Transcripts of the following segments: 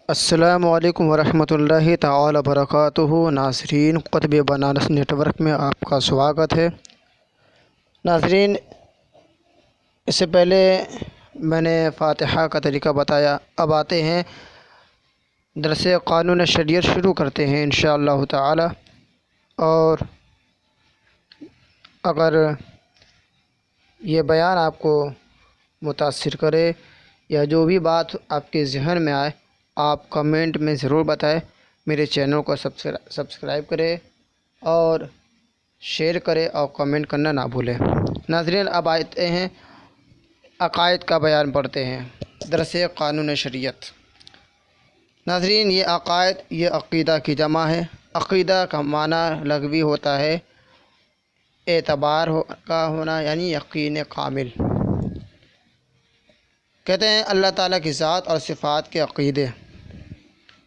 السلام علیکم ورحمۃ اللہ تعالی وبرکاتہ۔ ناظرین، قطب بنارس نیٹ ورک میں آپ کا سواگت ہے۔ ناظرین، اس سے پہلے میں نے فاتحہ کا طریقہ بتایا، اب آتے ہیں درس قانون شریعت شروع کرتے ہیں انشاءاللہ تعالی۔ اور اگر یہ بیان آپ کو متاثر کرے یا جو بھی بات آپ کے ذہن میں آئے، آپ کمنٹ میں ضرور بتائیں۔ میرے چینل کو سبسکرائب کریں اور شیئر کریں اور کمنٹ کرنا نہ بھولیں۔ ناظرین، اب آتے ہیں عقائد کا بیان پڑھتے ہیں۔ درس قانون شریعت۔ ناظرین، یہ عقائد یہ عقیدہ کی جمع ہے۔ عقیدہ کا معنی لغوی ہوتا ہے اعتبار کا ہونا، یعنی یقین کامل۔ کہتے ہیں اللہ تعالیٰ کی ذات اور صفات کے عقیدے۔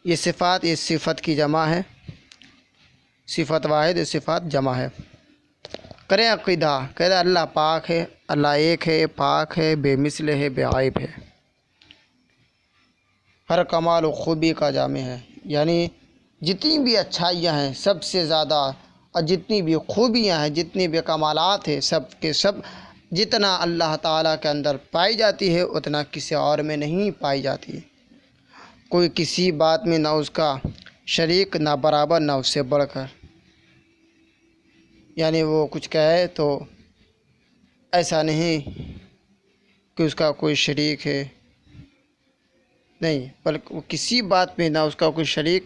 یہ صفت کی جمع ہے، صفت واحد صفات جمع ہے۔ کریں عقیدہ، کہتے ہیں اللہ پاک ہے، اللہ ایک ہے، پاک ہے، بے مثل ہے، بے عیب ہے، ہر کمال و خوبی کا جامع ہے، یعنی جتنی بھی اچھائیاں ہیں سب سے زیادہ، اور جتنی بھی خوبیاں ہیں، جتنی بھی کمالات ہیں، سب کے سب جتنا اللہ تعالیٰ کے اندر پائی جاتی ہے اتنا کسی اور میں نہیں پائی جاتی۔ کوئی کسی بات میں نہ اس کا شریک، نہ برابر، نہ اس سے بڑھ کر۔ یعنی وہ کچھ کہے تو ایسا نہیں کہ اس کا کوئی شریک ہے، نہیں، بلکہ وہ کسی بات میں نہ اس کا کوئی شریک۔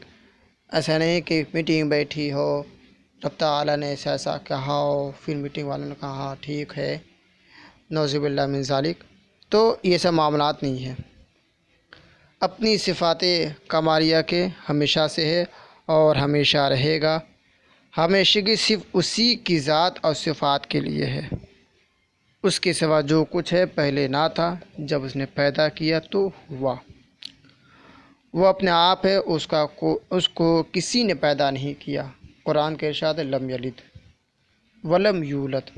ایسا نہیں کہ میٹنگ بیٹھی ہو، رب تعالیٰ نے ایسا کہا ہو، پھر میٹنگ والوں نے کہا ہاں ٹھیک ہے، نعوذ باللہ من ذالک، تو یہ سب معاملات نہیں ہیں۔ اپنی صفات کمالیہ کے ہمیشہ سے ہے اور ہمیشہ رہے گا۔ ہمیشگی صرف اسی کی ذات اور صفات کے لیے ہے۔ اس کے سوا جو کچھ ہے پہلے نہ تھا، جب اس نے پیدا کیا تو ہوا۔ وہ اپنے آپ ہے، اس کو کسی نے پیدا نہیں کیا۔ قرآن کے ارشاد ہے لم یلد ولم یولد،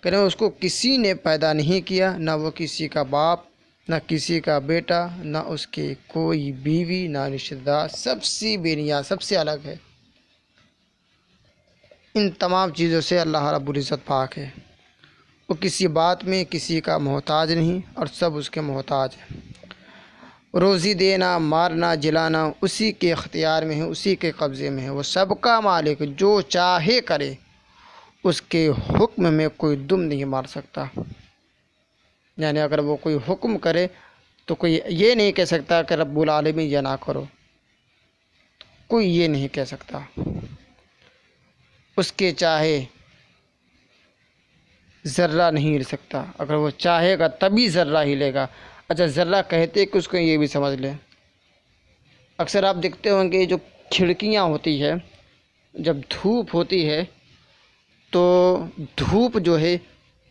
کہ اس کو کسی نے پیدا نہیں کیا، نہ وہ کسی کا باپ، نہ کسی کا بیٹا، نہ اس کے کوئی بیوی، نہ رشتہ دار، سب سے بے نیاز، سب سے الگ ہے۔ ان تمام چیزوں سے اللہ رب العزت پاک ہے۔ وہ کسی بات میں کسی کا محتاج نہیں اور سب اس کے محتاج ہیں۔ روزی دینا، مارنا، جلانا اسی کے اختیار میں ہے، اسی کے قبضے میں ہے۔ وہ سب کا مالک، جو چاہے کرے، اس کے حکم میں کوئی دم نہیں مار سکتا۔ یعنی اگر وہ کوئی حکم کرے تو کوئی یہ نہیں کہہ سکتا کہ رب العالمین یہ نہ کرو، کوئی یہ نہیں کہہ سکتا۔ اس کے چاہے ذرہ نہیں ہل سکتا، اگر وہ چاہے گا تبھی ذرہ ہلے گا۔ اچھا، ذرہ کہتے کہ اس کو یہ بھی سمجھ لیں۔ اکثر آپ دیکھتے ہوں گے جو کھڑکیاں ہوتی ہے، جب دھوپ ہوتی ہے تو دھوپ جو ہے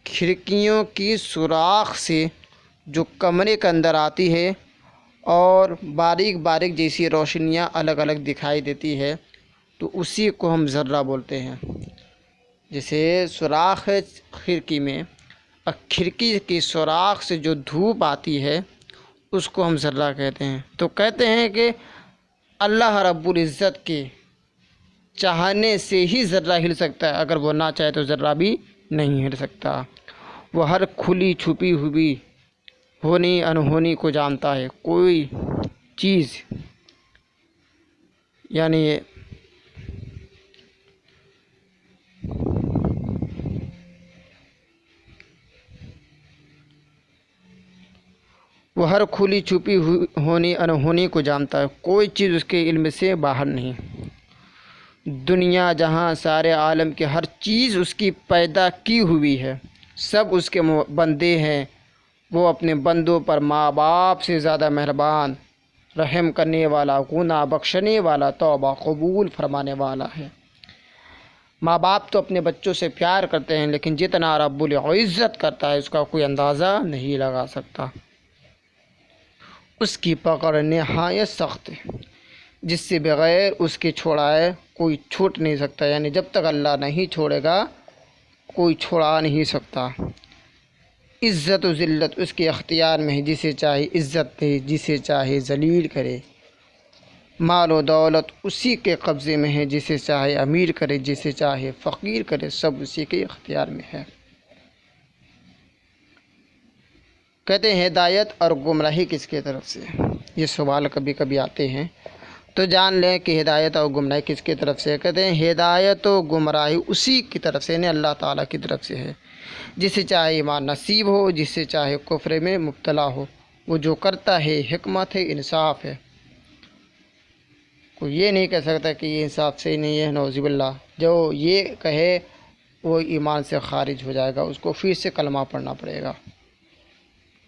کھڑکیوں کی سوراخ سے جو کمرے کے اندر آتی ہے اور باریک باریک جیسی روشنیاں الگ الگ دکھائی دیتی ہے، تو اسی کو ہم ذرہ بولتے ہیں۔ جیسے سوراخ ہے کھڑکی میں، اور کھڑکی کی سوراخ سے جو دھوپ آتی ہے اس کو ہم ذرہ کہتے ہیں۔ تو کہتے ہیں کہ اللہ رب العزت کے چاہنے سے ہی ذرہ ہل سکتا ہے، اگر وہ نہ چاہے تو ذرہ بھی نہیں ہل سکتا۔ وہ ہر کھلی چھپی ہوئی، ہونی انہونی کو جانتا ہے۔ کوئی چیز یعنی وہ ہر کھلی چھپی ہوئی، ہونی انہونی کو جانتا ہے۔ کوئی چیز اس کے علم سے باہر نہیں۔ دنیا جہاں سارے عالم کے ہر چیز اس کی پیدا کی ہوئی ہے، سب اس کے بندے ہیں۔ وہ اپنے بندوں پر ماں باپ سے زیادہ مہربان، رحم کرنے والا، گناہ بخشنے والا، توبہ قبول فرمانے والا ہے۔ ماں باپ تو اپنے بچوں سے پیار کرتے ہیں، لیکن جتنا رب العزت کرتا ہے اس کا کوئی اندازہ نہیں لگا سکتا۔ اس کی پکڑ نہایت سخت ہے، جس سے بغیر اس کے چھڑائے کوئی چھوٹ نہیں سکتا۔ یعنی جب تک اللہ نہیں چھوڑے گا کوئی چھڑا نہیں سکتا۔ عزت و ذلت اس کے اختیار میں ہے، جسے چاہے عزت دے، جسے چاہے ذلیل کرے۔ مال و دولت اسی کے قبضے میں ہے، جسے چاہے امیر کرے، جسے چاہے فقیر کرے، سب اسی کے اختیار میں ہے۔ کہتے ہیں ہدایت اور گمراہی کس کی طرف سے؟ یہ سوال کبھی کبھی آتے ہیں، تو جان لیں کہ ہدایت اور گمراہی کس کی طرف سے ہے۔ کہتے ہیں ہدایت و گمراہی اسی کی طرف سے، یعنی اللہ تعالیٰ کی طرف سے ہے، جسے چاہے ایمان نصیب ہو، جسے چاہے کفر میں مبتلا ہو۔ وہ جو کرتا ہے حکمت ہے، انصاف ہے۔ کوئی یہ نہیں کہہ سکتا کہ یہ انصاف سے نہیں ہے، نعوذ باللہ۔ جو یہ کہے وہ ایمان سے خارج ہو جائے گا، اس کو پھر سے کلمہ پڑھنا پڑے گا۔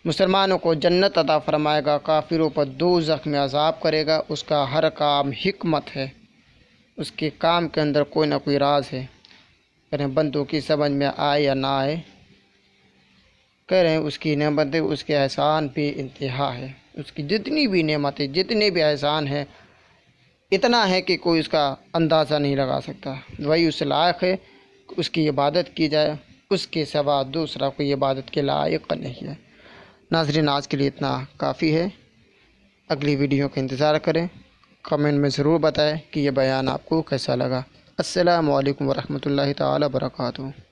مسلمانوں کو جنت عطا فرمائے گا، کافروں پر دوزخ میں عذاب کرے گا۔ اس کا ہر کام حکمت ہے، اس کے کام کے اندر کوئی نہ کوئی راز ہے۔ کہہ رہے ہیں بندوں کی سمجھ میں آئے یا نہ آئے، کہہ رہے ہیں اس کی نعمتیں، اس کے احسان بے انتہا ہے۔ اس کی جتنی بھی نعمتیں، جتنے بھی احسان ہیں، اتنا ہے کہ کوئی اس کا اندازہ نہیں لگا سکتا۔ وہی اس لائق ہے کہ اس کی عبادت کی جائے، اس کے سوا دوسرا کوئی عبادت کے لائق نہیں ہے۔ ناظرین، آج کے لیے اتنا کافی ہے۔ اگلی ویڈیو کا انتظار کریں۔ کمنٹ میں ضرور بتائیں کہ یہ بیان آپ کو کیسا لگا۔ السلام علیکم ورحمۃ اللہ تعالی وبرکاتہ۔